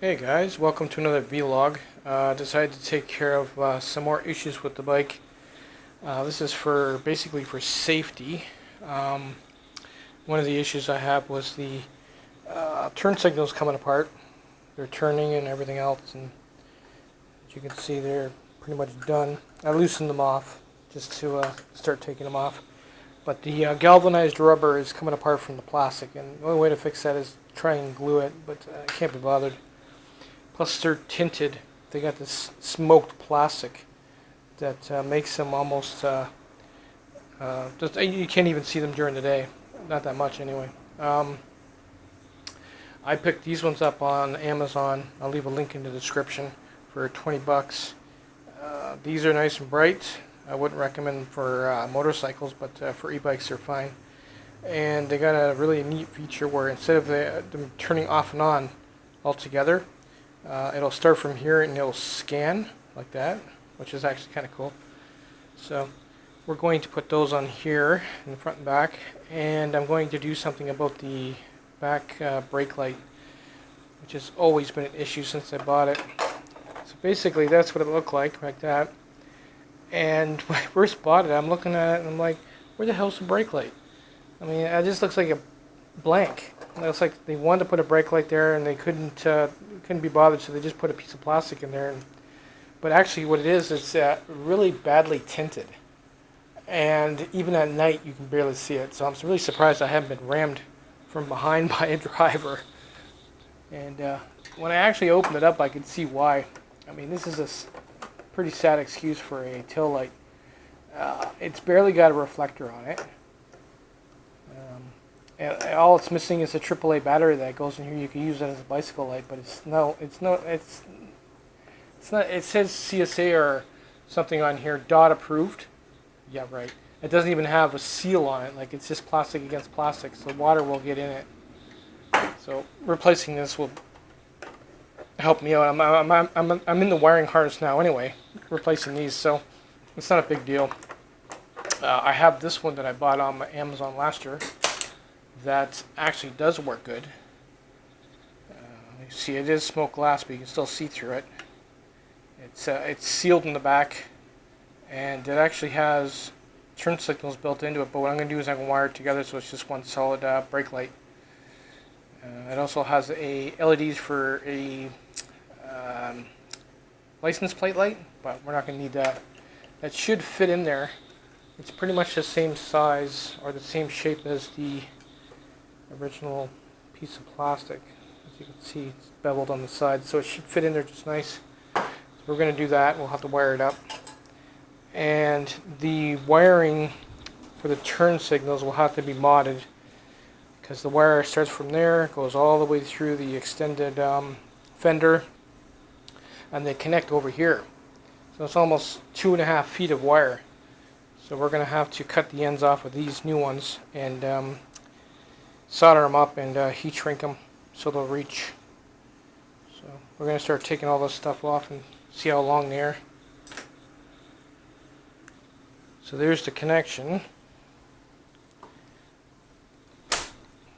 Hey guys, welcome to another vlog. Decided to take care of some more issues with the bike. This is basically for safety. One of the issues I have was the turn signals coming apart. They're turning and everything else, and as you can see, they're pretty much done. I loosened them off just to start taking them off. But the galvanized rubber is coming apart from the plastic, and the only way to fix that is try and glue it, but I can't be bothered. Plus they're tinted. They got this smoked plastic that makes them almost, you can't even see them during the day. Not that much anyway. I picked these ones up on Amazon. I'll leave a link in the description for 20 bucks. These are nice and bright. I wouldn't recommend for motorcycles, but for e-bikes they're fine. And they got a really neat feature where instead of them turning off and on altogether, it'll start from here and it'll scan like that, which is actually kind of cool. So we're going to put those on here in the front and back, and I'm going to do something about the back brake light, which has always been an issue since I bought it. So basically that's what it looked like that. And when I first bought it, I'm looking at it and I'm like, where the hell's the brake light? I mean, it just looks like a blank. It looks like they wanted to put a brake light there and they couldn't be bothered, so they just put a piece of plastic in there. But actually what it is, it's really badly tinted. And even at night you can barely see it. So I'm really surprised I haven't been rammed from behind by a driver. And when I actually opened it up, I could see why. I mean, this is a pretty sad excuse for a tail light. It's barely got a reflector on it. And all it's missing is a AAA battery that goes in here. You can use that as a bicycle light, but it's not. It says CSA or something on here, DOT approved. Yeah, right. It doesn't even have a seal on it. Like, it's just plastic against plastic, so water will get in it. So replacing this will help me out. I'm in the wiring harness now anyway, replacing these, so it's not a big deal. I have this one that I bought on Amazon last year that actually does work good. You see, it is smoked glass, but you can still see through it. It's sealed in the back, and it actually has turn signals built into it, but what I'm going to do is I'm going to wire it together so it's just one solid brake light. It also has LEDs for a license plate light, but we're not going to need that. That should fit in there. It's pretty much the same size or the same shape as the original piece of plastic. As you can see, it's beveled on the side, so it should fit in there just nice. So we're going to do that. We'll have to wire it up. And the wiring for the turn signals will have to be modded, because the wire starts from there, goes all the way through the extended fender, and they connect over here. So it's almost 2.5 feet of wire. So we're going to have to cut the ends off of these new ones and solder them up and heat shrink them so they'll reach. So we're going to start taking all this stuff off and see how long they are. So there's the connection.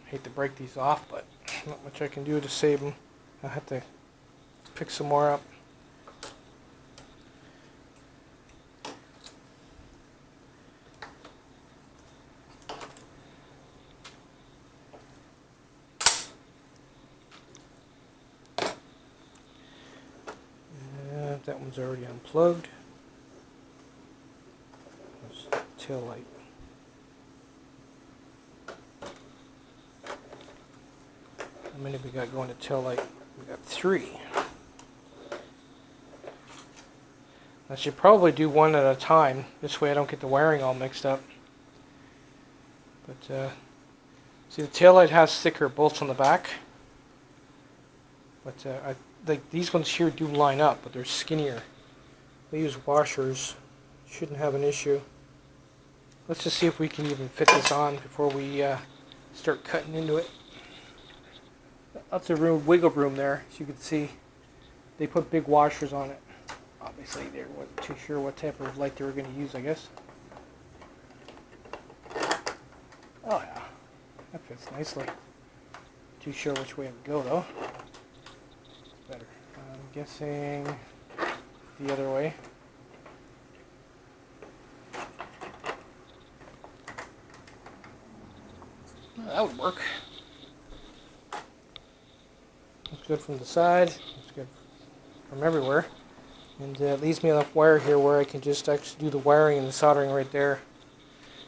Hate to break these off, but not much I can do to save them. I'll have to pick some more up. That one's already unplugged. There's tail light. How many we got going to tail light? We got 3. I should probably do one at a time. This way I don't get the wiring all mixed up. But see, the tail light has thicker bolts on the back. But like these ones here do line up, but they're skinnier. They use washers. Shouldn't have an issue. Let's just see if we can even fit this on before we start cutting into it. Lots of room, wiggle room there, as you can see. They put big washers on it. Obviously, they weren't too sure what type of light they were going to use, I guess. Oh yeah, that fits nicely. Too sure which way it would go though. Better. guessing the other way. That would work. Looks good from the side. Looks good from everywhere. And it leaves me enough wire here where I can just actually do the wiring and the soldering right there.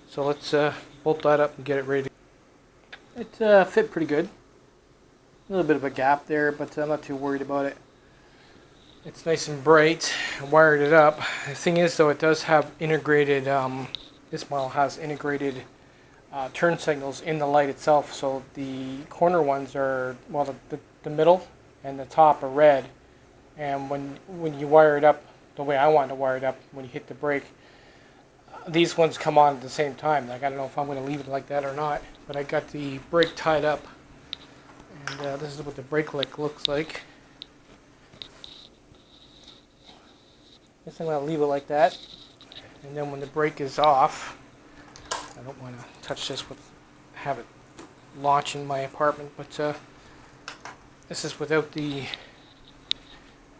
So let's bolt that up and get it ready. It fit pretty good. A little bit of a gap there, but I'm not too worried about it. It's nice and bright. I wired it up. The thing is, though, it does have integrated, this model has integrated turn signals in the light itself. So the corner ones are, well, the middle and the top are red. And when you wire it up the way I want to wire it up, when you hit the brake, these ones come on at the same time. Like, I don't know if I'm going to leave it like that or not, but I got the brake tied up. And this is what the brake lick looks like. Guess I'm going to leave it like that. And then when the brake is off, I don't want to touch this have it launch in my apartment, but this is without the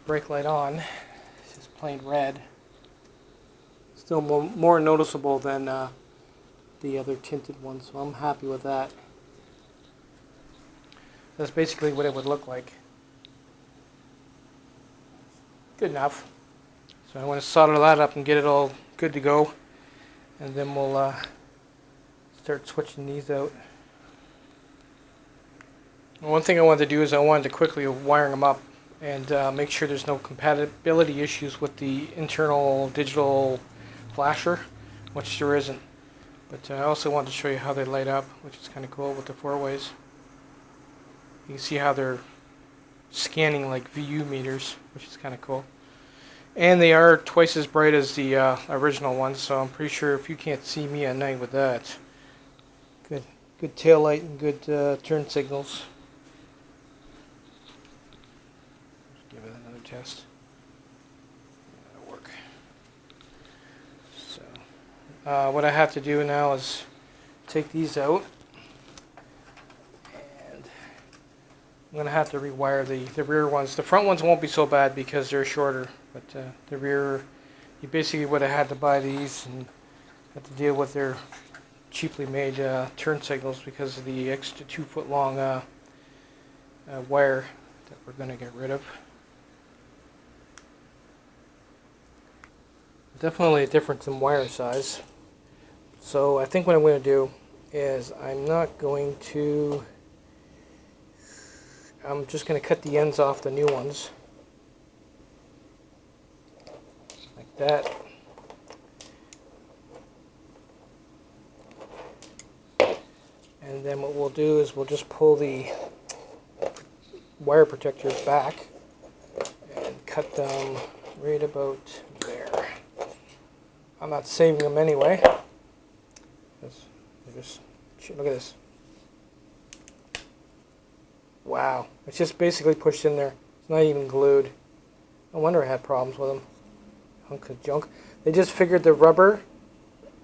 brake light on. It's just plain red. Still more noticeable than the other tinted one, so I'm happy with that. That's basically what it would look like. Good enough. So I want to solder that up and get it all good to go, and then we'll start switching these out. One thing I wanted to do is I wanted to quickly wire them up and make sure there's no compatibility issues with the internal digital flasher, which there isn't. But I also wanted to show you how they light up, which is kind of cool with the 4-ways. You can see how they're scanning like VU meters, which is kind of cool. And they are twice as bright as the original ones, so I'm pretty sure if you can't see me at night with that, good tail light and good turn signals. Let's give it another test. That'll work. So, what I have to do now is take these out, and I'm going to have to rewire the rear ones. The front ones won't be so bad because they're shorter, but the rear, you basically would have had to buy these and have to deal with their cheaply made turn signals because of the extra 2-foot long wire that we're going to get rid of. Definitely a difference in wire size. So I think what I'm going to do is I'm just going to cut the ends off the new ones like that. And then what we'll do is we'll just pull the wire protectors back and cut them right about there. I'm not saving them anyway. Look at this. Wow, it's just basically pushed in there. It's not even glued. No wonder I had problems with them. Hunk of junk. They just figured the rubber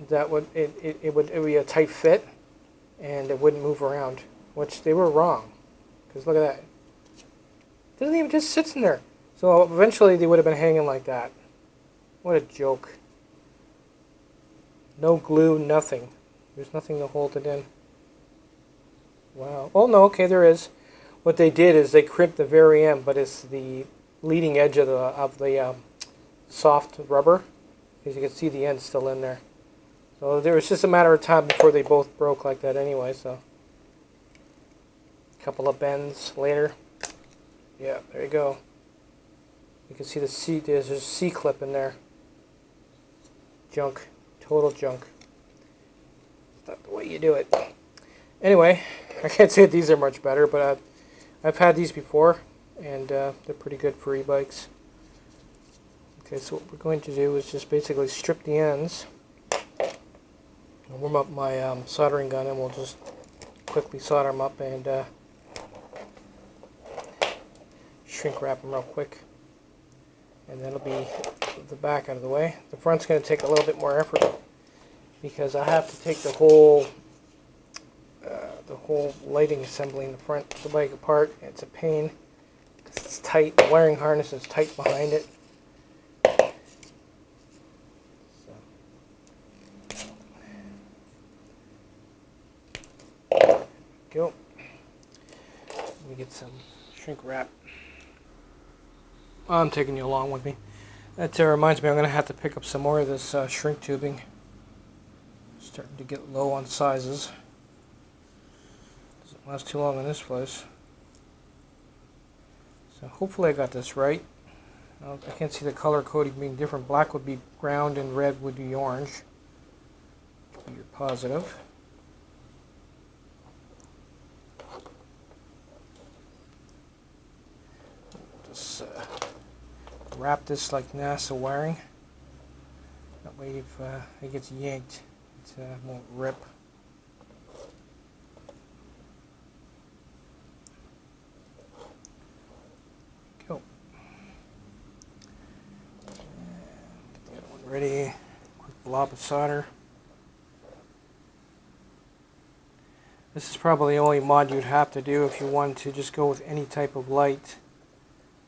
that would be a tight fit, and it wouldn't move around, which they were wrong. Because look at that. It doesn't even, just sits in there. So eventually they would have been hanging like that. What a joke. No glue, nothing. There's nothing to hold it in. Wow. Oh no, okay, there is. What they did is they crimped the very end, but it's the leading edge of the soft rubber. As you can see, the end's still in there. So there was just a matter of time before they both broke like that anyway. So a couple of bends later. Yeah, there you go. You can see the C. There's a C clip in there. Junk. Total junk. It's not the way you do it. Anyway, I can't say these are much better, but I've had these before, and they're pretty good for e-bikes. Okay, so what we're going to do is just basically strip the ends. I'll warm up my soldering gun, and we'll just quickly solder them up and shrink wrap them real quick. And that'll be the back out of the way. The front's going to take a little bit more effort because I have to take the whole lighting assembly in the front of the bike apart. It's a pain. It's tight. The wiring harness is tight behind it. Go. Let me get some shrink wrap. I'm taking you along with me. That reminds me, I'm going to have to pick up some more of this shrink tubing. Starting to get low on sizes. Doesn't last too long in this place. So hopefully I got this right. I can't see the color coding being different. Black would be ground and red would be orange. You're positive. Just wrap this like NASA wiring. That way if it gets yanked, it won't rip. Go. Get the other one ready. Quick blob of solder. This is probably the only mod you'd have to do if you wanted to just go with any type of light.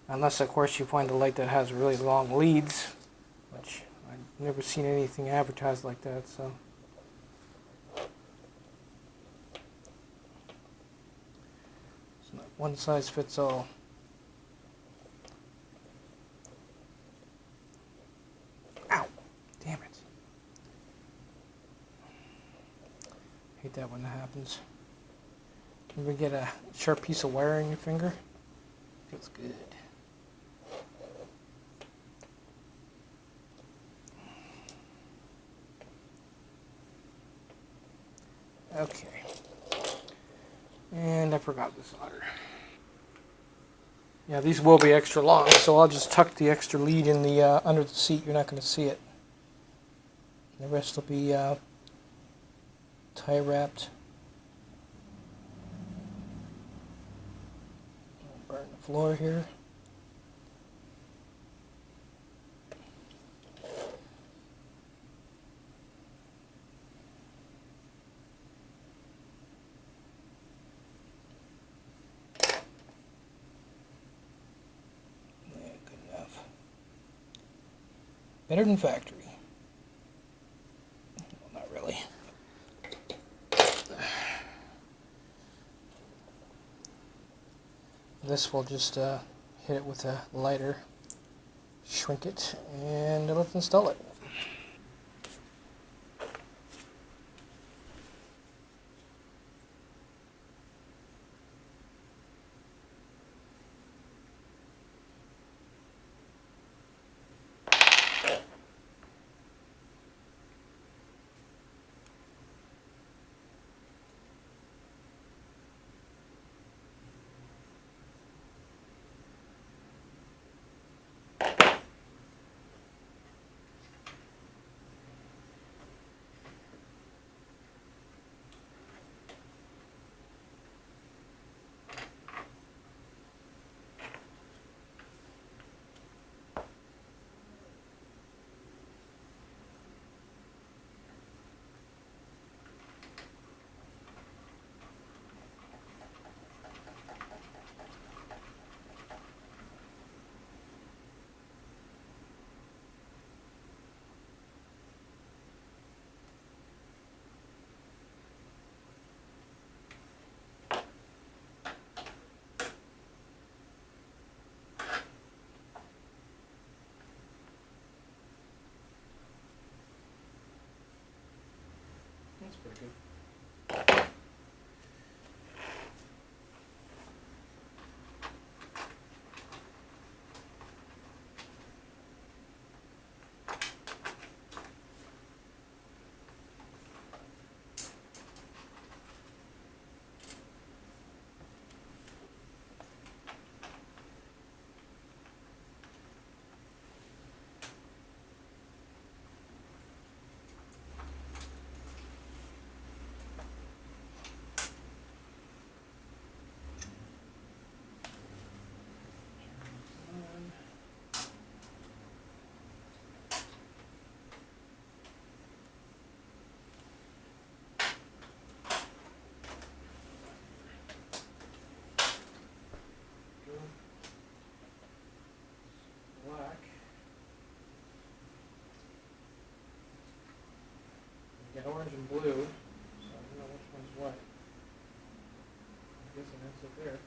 Unless, of course, you find a light that has really long leads, which I've never seen anything advertised like that, so. It's not one size fits all. Ow! Damn it. Hate that when that happens. Can we get a sharp piece of wire in your finger? Feels good. Okay. And I forgot the solder. Yeah, these will be extra long, so I'll just tuck the extra lead in the under the seat. You're not going to see it. The rest will be tie wrapped. Burn the floor here. Better than factory. Well, not really. This will just hit it with a lighter, shrink it, and let's install it. That's pretty good. got orange and blue, so I don't know which one's what. I'm guessing that's it there.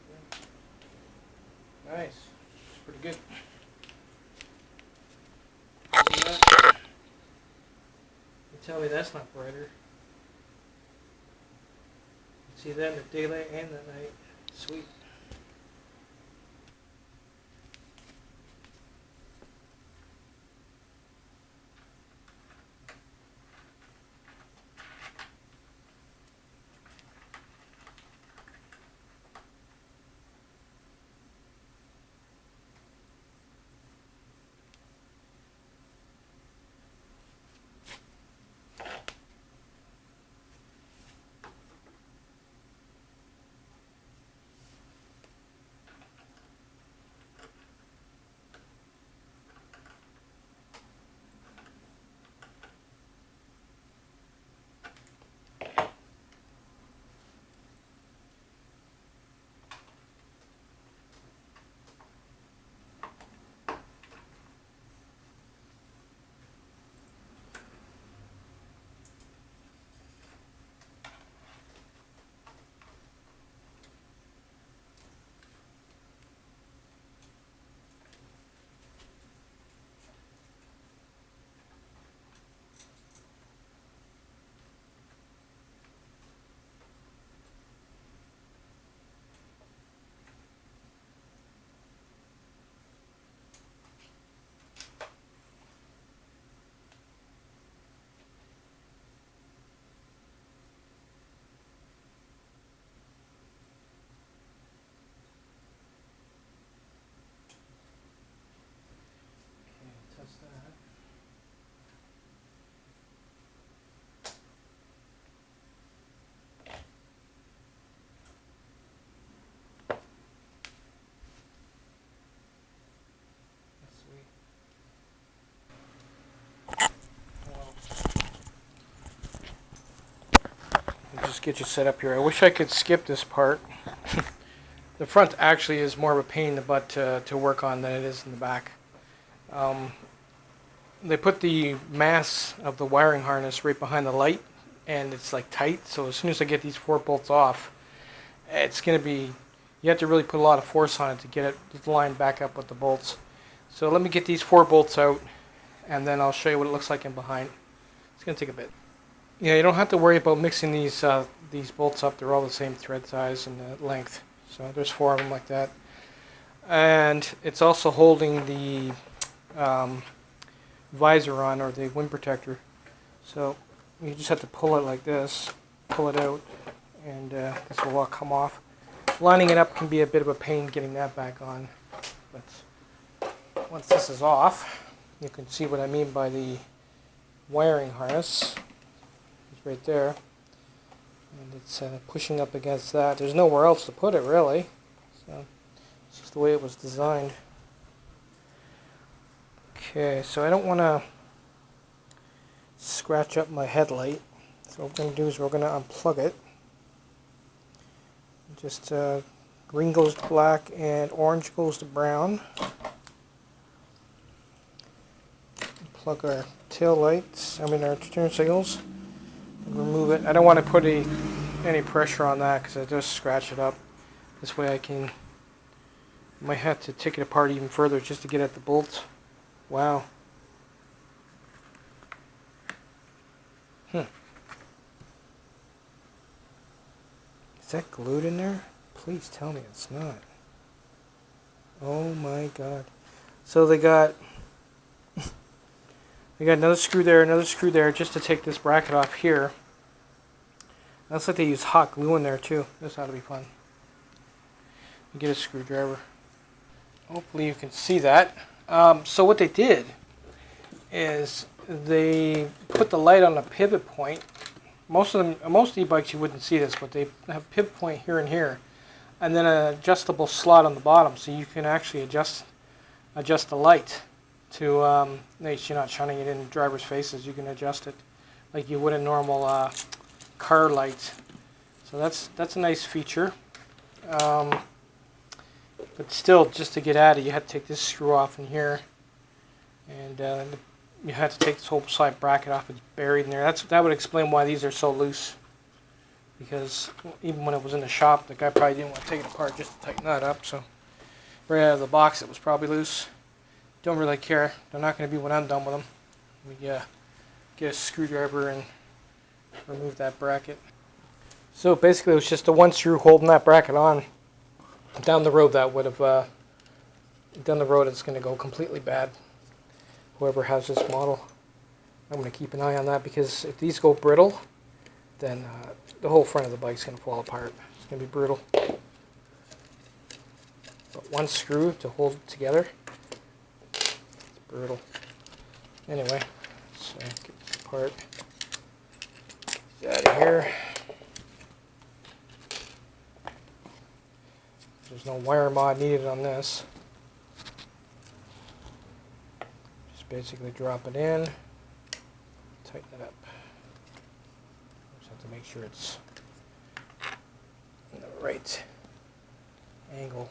Yeah. Nice. It's pretty good. See that? You tell me that's not brighter. See that in the daylight and the night. Sweet. Test that. That's sweet. I'll just get you set up here. I wish I could skip this part. The front actually is more of a pain in the butt to work on than it is in the back. They put the mass of the wiring harness right behind the light, and it's like tight, so as soon as I get these 4 bolts off, it's going to be, you have to really put a lot of force on it to get it lined back up with the bolts. So let me get these 4 bolts out, and then I'll show you what it looks like in behind. It's going to take a bit. Yeah, you don't have to worry about mixing these bolts up. They're all the same thread size and length. So there's 4 of them like that. And it's also holding the visor on, or the wind protector. So you just have to pull it like this, pull it out, and this will all come off. Lining it up can be a bit of a pain getting that back on. But once this is off, you can see what I mean by the wiring harness. It's right there. And it's pushing up against that. There's nowhere else to put it, really. So it's just the way it was designed. Okay, so I don't want to scratch up my headlight. So what we're going to do is we're going to unplug it. Just green goes to black and orange goes to brown. Plug our tail lights, our turn signals. Remove it. I don't want to put any pressure on that because I just scratch it up. This way I might have to take it apart even further just to get at the bolts. Wow. Is that glued in there? Please tell me it's not. Oh my god. So they got another screw there just to take this bracket off here. Looks like they use hot glue in there too. This ought to be fun. Get a screwdriver. Hopefully you can see that. So what they did is they put the light on a pivot point. Most e-bikes you wouldn't see this, but they have a pivot point here and here, and then an adjustable slot on the bottom, so you can actually adjust the light to make sure you're not shining it in drivers' faces. You can adjust it like you would a normal car light. So that's a nice feature. But still, just to get at it, you have to take this screw off in here, and you had to take this whole side bracket off. It's buried in there. That would explain why these are so loose. Because even when it was in the shop, the guy probably didn't want to take it apart just to tighten that up. So right out of the box, it was probably loose. Don't really care. They're not going to be when I'm done with them. We get a screwdriver and remove that bracket. So basically, it was just the one screw holding that bracket on. Down the road, that would have down the road, it's going to go completely bad. Whoever has this model, I'm going to keep an eye on that, because if these go brittle, then the whole front of the bike's going to fall apart. It's going to be brutal. But one screw to hold it together, it's brutal. Anyway, let's get this apart. Get out of here. There's no wire mod needed on this. Just basically drop it in, tighten it up. Just have to make sure it's in the right angle.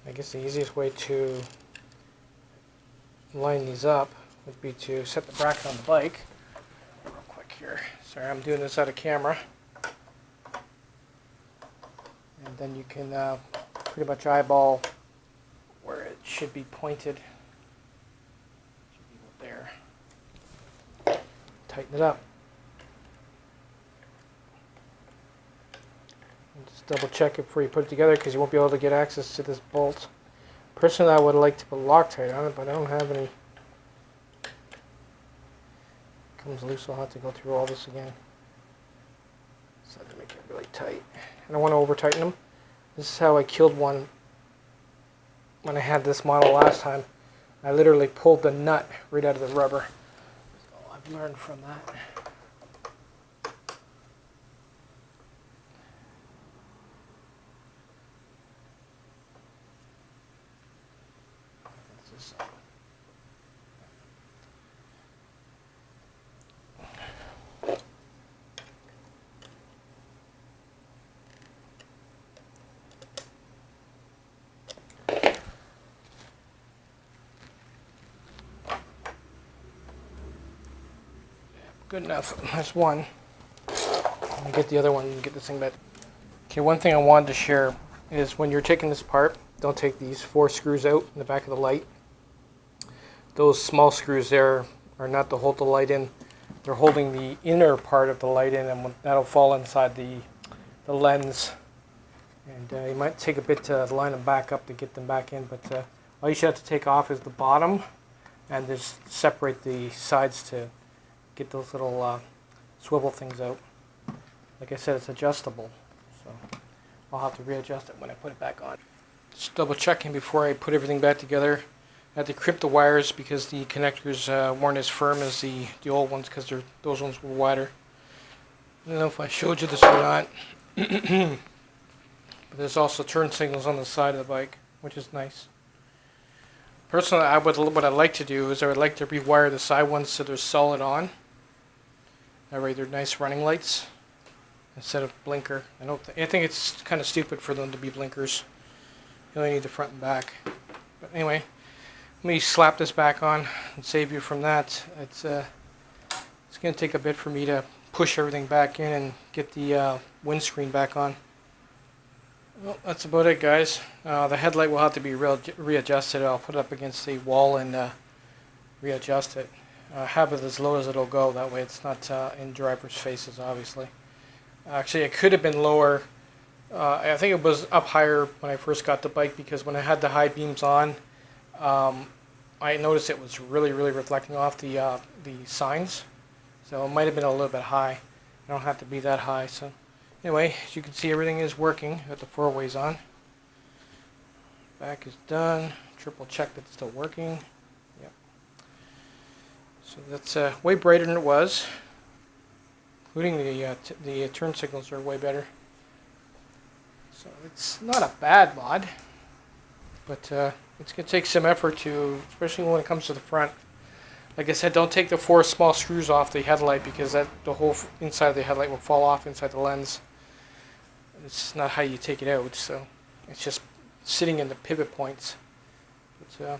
I guess the easiest way to line these up would be to set the bracket on the bike. Real quick here. Sorry, I'm doing this out of camera. And then you can pretty much eyeball where it should be pointed. Should be there. Tighten it up. Just double check it before you put it together, because you won't be able to get access to this bolt. Personally, I would like to put Loctite on it, but I don't have any. It comes loose, so I'll have to go through all this again. So I have to make it really tight. I don't want to over tighten them. This is how I killed one when I had this model last time. I literally pulled the nut right out of the rubber. So I've learned from that. Good enough. That's one. Let me get the other one and get this thing back. Okay, one thing I wanted to share is when you're taking this apart, don't take these 4 screws out in the back of the light. Those small screws there are not to hold the light in. They're holding the inner part of the light in, and that'll fall inside the lens. And you might take a bit to line them back up to get them back in, but all you should have to take off is the bottom and just separate the sides to get those little swivel things out. Like I said, it's adjustable, so I'll have to readjust it when I put it back on. Just double checking before I put everything back together. I had to crimp the wires because the connectors weren't as firm as the old ones, because those ones were wider. I don't know if I showed you this or not, but there's also turn signals on the side of the bike, which is nice. Personally, what I'd like to do is I would like to rewire the side ones so they're solid on. That way they're nice running lights instead of blinker. I think it's kind of stupid for them to be blinkers. You only need the front and back. But anyway, let me slap this back on and save you from that. It's going to take a bit for me to push everything back in and get the windscreen back on. Well, that's about it, guys. The headlight will have to be readjusted. I'll put it up against the wall and readjust it. Have it as low as it'll go. That way it's not in drivers' faces, obviously. Actually, it could have been lower. I think it was up higher when I first got the bike, because when I had the high beams on, I noticed it was really reflecting off the signs. So it might have been a little bit high. I don't have to be that high. So anyway, as you can see, everything is working. Got the 4-ways on. Back is done. Triple check that it's still working. Yep. So that's way brighter than it was. Including the turn signals are way better. So it's not a bad mod. But it's going to take some effort to, especially when it comes to the front. Like I said, don't take the 4 small screws off the headlight, because the whole inside of the headlight will fall off inside the lens. It's not how you take it out, so it's just sitting in the pivot points. But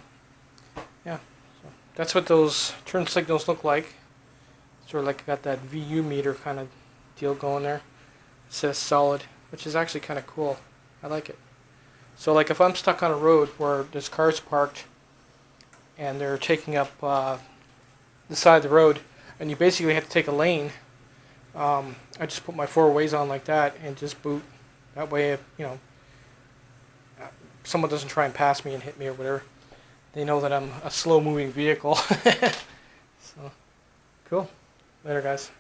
yeah, so that's what those turn signals look like. Sort of like got that VU meter kind of deal going there. It says solid, which is actually kind of cool. I like it. So like if I'm stuck on a road where there's cars parked and they're taking up the side of the road, and you basically have to take a lane, I just put my 4 ways on like that and just boot. That way, if, you know, someone doesn't try and pass me and hit me or whatever, they know that I'm a slow-moving vehicle. So, cool. Later, guys.